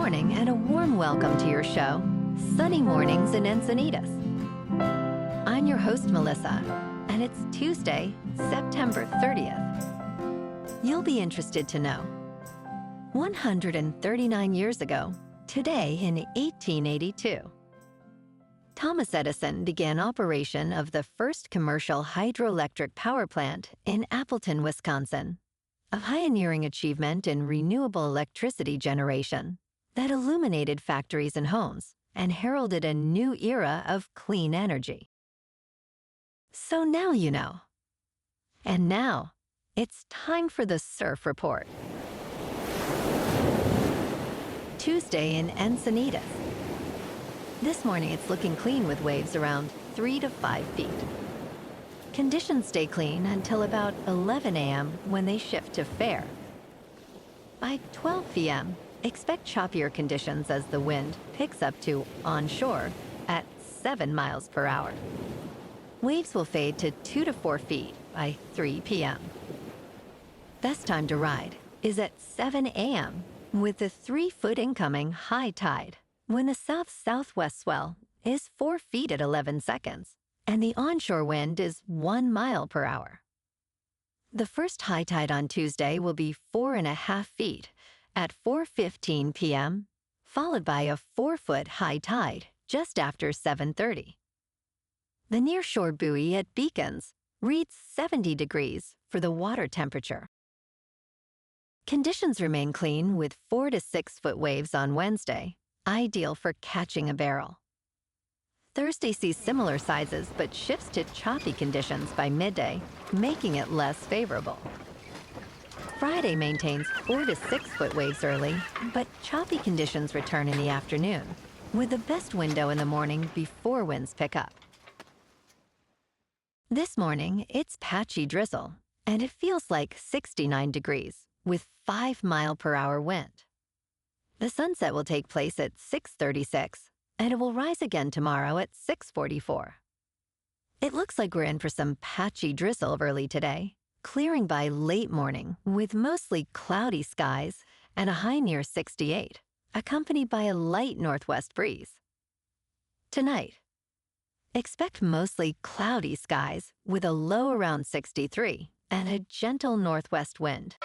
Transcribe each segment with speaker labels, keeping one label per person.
Speaker 1: morning and a warm welcome to your show, Sunny Mornings in Encinitas. I'm your host, Melissa, and it's Tuesday, September 30th. You'll be interested to know, 139 years ago, today in 1882, Thomas Edison began operation of the first commercial hydroelectric power plant in Appleton, Wisconsin, a pioneering achievement in renewable electricity generation that illuminated factories and homes and heralded a new era of clean energy. So now you know. And now, it's time for the Surf Report. Tuesday in Encinitas. This morning it's looking clean with waves around 3 to 5 feet. Conditions stay clean until about 11 a.m. when they shift to fair. By 12 p.m., expect choppier conditions as the wind picks up to onshore at 7 miles per hour. Waves will fade to 2 to 4 feet by 3 p.m. Best time to ride is at 7 a.m. with the 3-foot incoming high tide when the south-southwest swell is 4 feet at 11 seconds and the onshore wind is 1 mile per hour. The first high tide on Tuesday will be 4.5 feet at 4:15 p.m., followed by a 4-foot high tide just after 7:30. The nearshore buoy at Beacons reads 70 degrees for the water temperature. Conditions remain clean with 4 to 6 foot waves on Wednesday, ideal for catching a barrel. Thursday sees similar sizes but shifts to choppy conditions by midday, making it less favorable. Friday maintains 4 to 6 foot waves early, but choppy conditions return in the afternoon, with the best window in the morning before winds pick up. This morning, it's patchy drizzle, and it feels like 69 degrees, with 5-mile-per-hour wind. The sunset will take place at 6:36, and it will rise again tomorrow at 6:44. It looks like we're in for some patchy drizzle early today, clearing by late morning with mostly cloudy skies and a high near 68, accompanied by a light northwest breeze. Tonight, expect mostly cloudy skies with a low around 63 and a gentle northwest wind.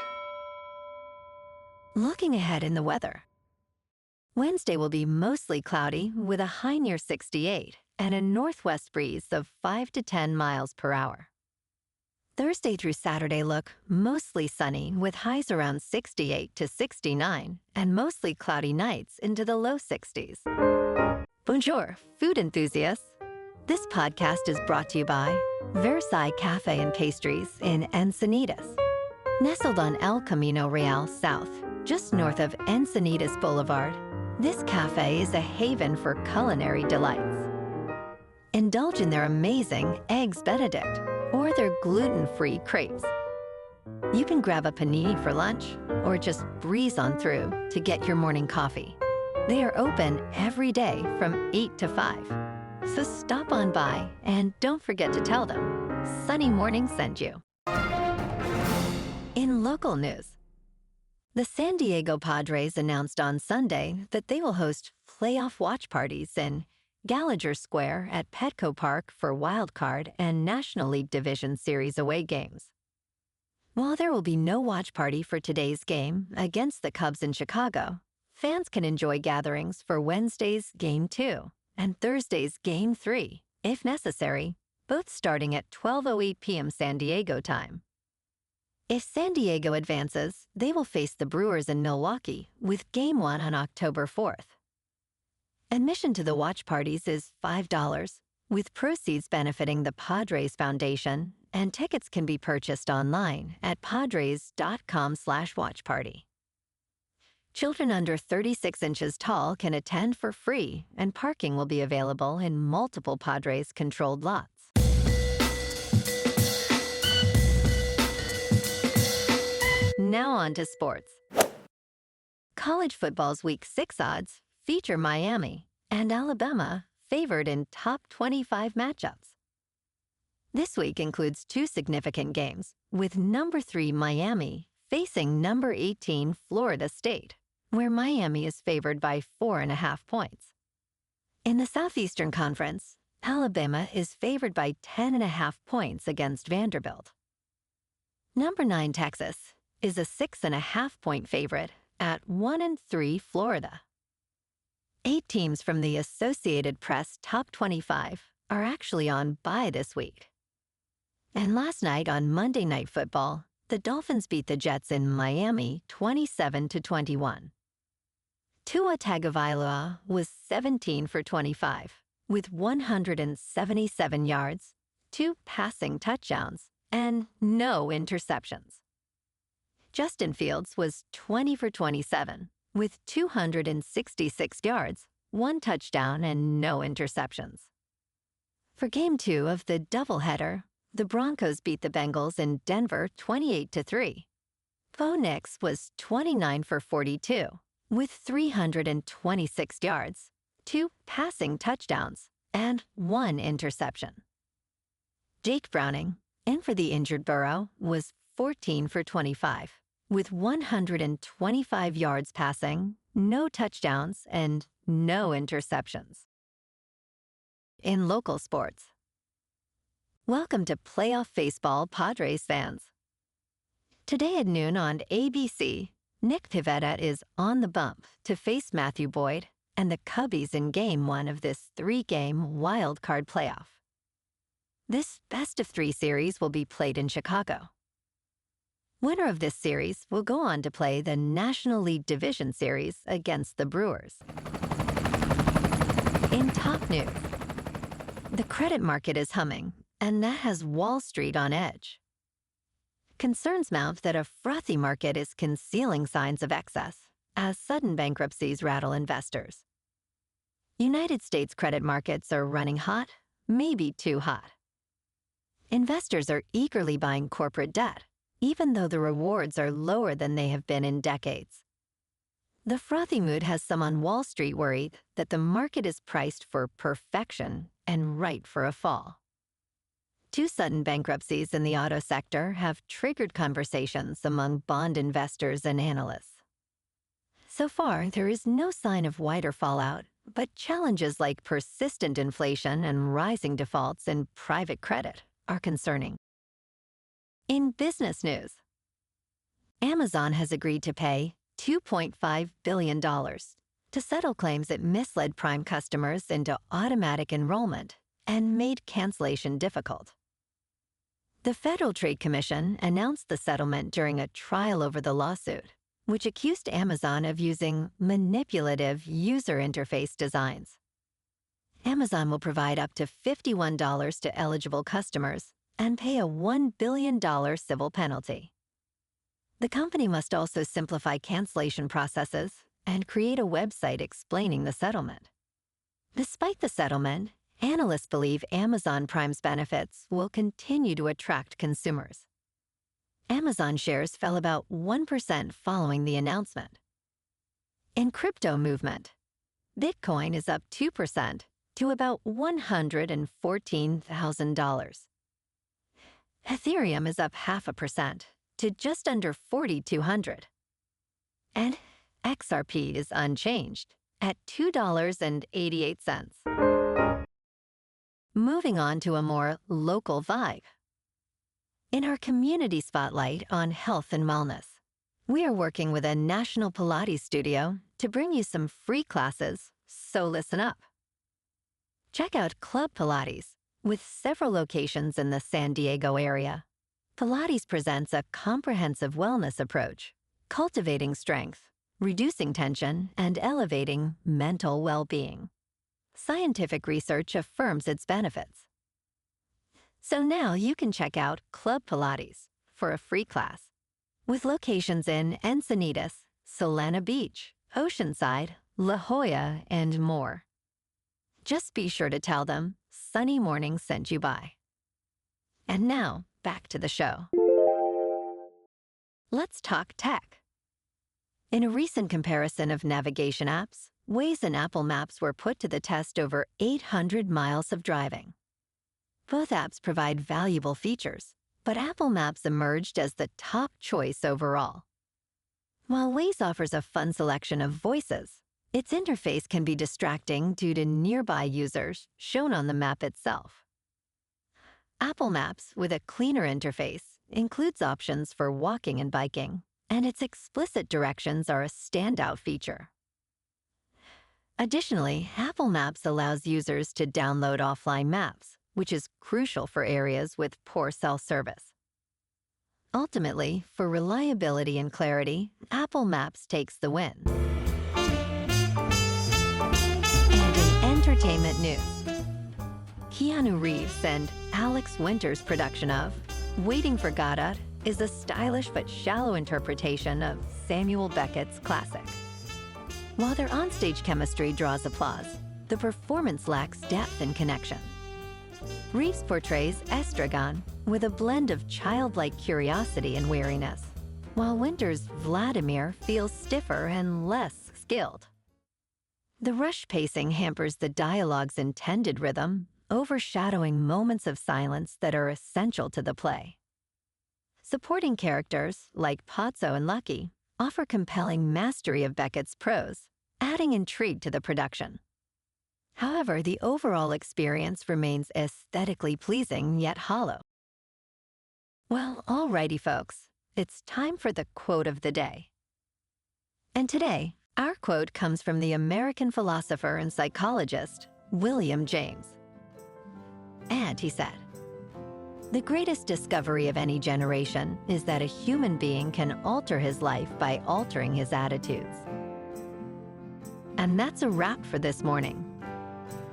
Speaker 1: Looking ahead in the weather, Wednesday will be mostly cloudy with a high near 68 and a northwest breeze of 5 to 10 miles per hour. Thursday through Saturday look mostly sunny with highs around 68 to 69 and mostly cloudy nights into the low 60s. Bonjour, food enthusiasts. This podcast is brought to you by Versailles Cafe and Pastries in Encinitas. Nestled on El Camino Real South, just north of Encinitas Boulevard, this cafe is a haven for culinary delights. Indulge in their amazing Eggs Benedict or their gluten-free crepes. You can grab a panini for lunch or just breeze on through to get your morning coffee. They are open every day from 8 to 5. So stop on by and don't forget to tell them Sunny Morning sent you. In local news, the San Diego Padres announced on Sunday that they will host playoff watch parties in Gallagher Square at Petco Park for Wild Card and National League Division Series away games. While there will be no watch party for today's game against the Cubs in Chicago, fans can enjoy gatherings for Wednesday's Game 2 and Thursday's Game 3, if necessary, both starting at 12:08 p.m. San Diego time. If San Diego advances, they will face the Brewers in Milwaukee with Game 1 on October 4th. Admission to the watch parties is $5, with proceeds benefiting the Padres Foundation, and tickets can be purchased online at padres.com/watchparty. Children under 36 inches tall can attend for free, and parking will be available in multiple Padres-controlled lots. Now on to sports. College football's Week 6 odds feature Miami and Alabama favored in top 25 matchups. This week includes 2 significant games, with number 3 Miami facing number 18 Florida State, where Miami is favored by 4.5 points. In the Southeastern Conference, Alabama is favored by 10.5 points against Vanderbilt. Number 9, Texas, is a 6.5-point favorite at 1-3 Florida. 8 teams from the Associated Press Top 25 are actually on bye this week. And last night on Monday Night Football, the Dolphins beat the Jets in Miami 27-21. Tua Tagovailoa was 17 for 25, with 177 yards, 2 passing touchdowns, and no interceptions. Justin Fields was 20 for 27, with 266 yards, 1 touchdown, and no interceptions. For Game 2 of the doubleheader, the Broncos beat the Bengals in Denver 28-3. Bo Nix was 29 for 42, with 326 yards, 2 passing touchdowns, and 1 interception. Jake Browning, in for the injured Burrow, was 14 for 25, with 125 yards passing, no touchdowns, and no interceptions. In local sports, welcome to playoff baseball, Padres fans. Today at noon on ABC, Nick Pivetta is on the bump to face Matthew Boyd and the Cubbies in Game 1 of this 3-game wild card playoff. This best-of-3 series will be played in Chicago. Winner of this series will go on to play the National League Division Series against the Brewers. In top news, the credit market is humming, and that has Wall Street on edge. Concerns mount that a frothy market is concealing signs of excess as sudden bankruptcies rattle investors. United States credit markets are running hot, maybe too hot. Investors are eagerly buying corporate debt, even though the rewards are lower than they have been in decades. The frothy mood has some on Wall Street worried that the market is priced for perfection and ripe for a fall. 2 sudden bankruptcies in the auto sector have triggered conversations among bond investors and analysts. So far, there is no sign of wider fallout, but challenges like persistent inflation and rising defaults in private credit are concerning. In business news, Amazon has agreed to pay $2.5 billion to settle claims it misled Prime customers into automatic enrollment and made cancellation difficult. The Federal Trade Commission announced the settlement during a trial over the lawsuit, which accused Amazon of using manipulative user interface designs. Amazon will provide up to $51 to eligible customers and pay a $1 billion civil penalty. The company must also simplify cancellation processes and create a website explaining the settlement. Despite the settlement, analysts believe Amazon Prime's benefits will continue to attract consumers. Amazon shares fell about 1% following the announcement. In crypto movement, Bitcoin is up 2% to about $114,000. Ethereum is up 0.5% to just under 4,200. And XRP is unchanged at $2.88. Moving on to a more local vibe. In our community spotlight on health and wellness, we are working with a national Pilates studio to bring you some free classes, so listen up. Check out Club Pilates, with several locations in the San Diego area. Pilates presents a comprehensive wellness approach, cultivating strength, reducing tension, and elevating mental well-being. Scientific research affirms its benefits. So now you can check out Club Pilates for a free class, with locations in Encinitas, Solana Beach, Oceanside, La Jolla, and more. Just be sure to tell them Sunny Morning sent you by. And now, back to the show. Let's talk tech. In a recent comparison of navigation apps, Waze and Apple Maps were put to the test over 800 miles of driving. Both apps provide valuable features, but Apple Maps emerged as the top choice overall. While Waze offers a fun selection of voices, its interface can be distracting due to nearby users shown on the map itself. Apple Maps, with a cleaner interface, includes options for walking and biking, and its explicit directions are a standout feature. Additionally, Apple Maps allows users to download offline maps, which is crucial for areas with poor cell service. Ultimately, for reliability and clarity, Apple Maps takes the win. And in entertainment news, Keanu Reeves and Alex Winter's production of Waiting for Godot is a stylish but shallow interpretation of Samuel Beckett's classic. While their onstage chemistry draws applause, the performance lacks depth and connection. Reeves portrays Estragon with a blend of childlike curiosity and weariness, while Winter's Vladimir feels stiffer and less skilled. The rush pacing hampers the dialogue's intended rhythm, overshadowing moments of silence that are essential to the play. Supporting characters, like Pozzo and Lucky, offer compelling mastery of Beckett's prose, adding intrigue to the production. However, the overall experience remains aesthetically pleasing yet hollow. Well, alrighty folks, it's time for the quote of the day. And today, our quote comes from the American philosopher and psychologist, William James. And he said, "The greatest discovery of any generation is that a human being can alter his life by altering his attitudes." And that's a wrap for this morning.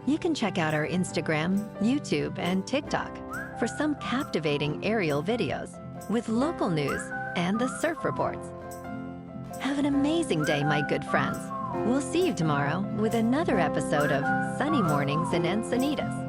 Speaker 1: You can check out our Instagram, YouTube, and TikTok for some captivating aerial videos with local news and the surf reports. Have an amazing day, my good friends. We'll see you tomorrow with another episode of Sunny Mornings in Encinitas.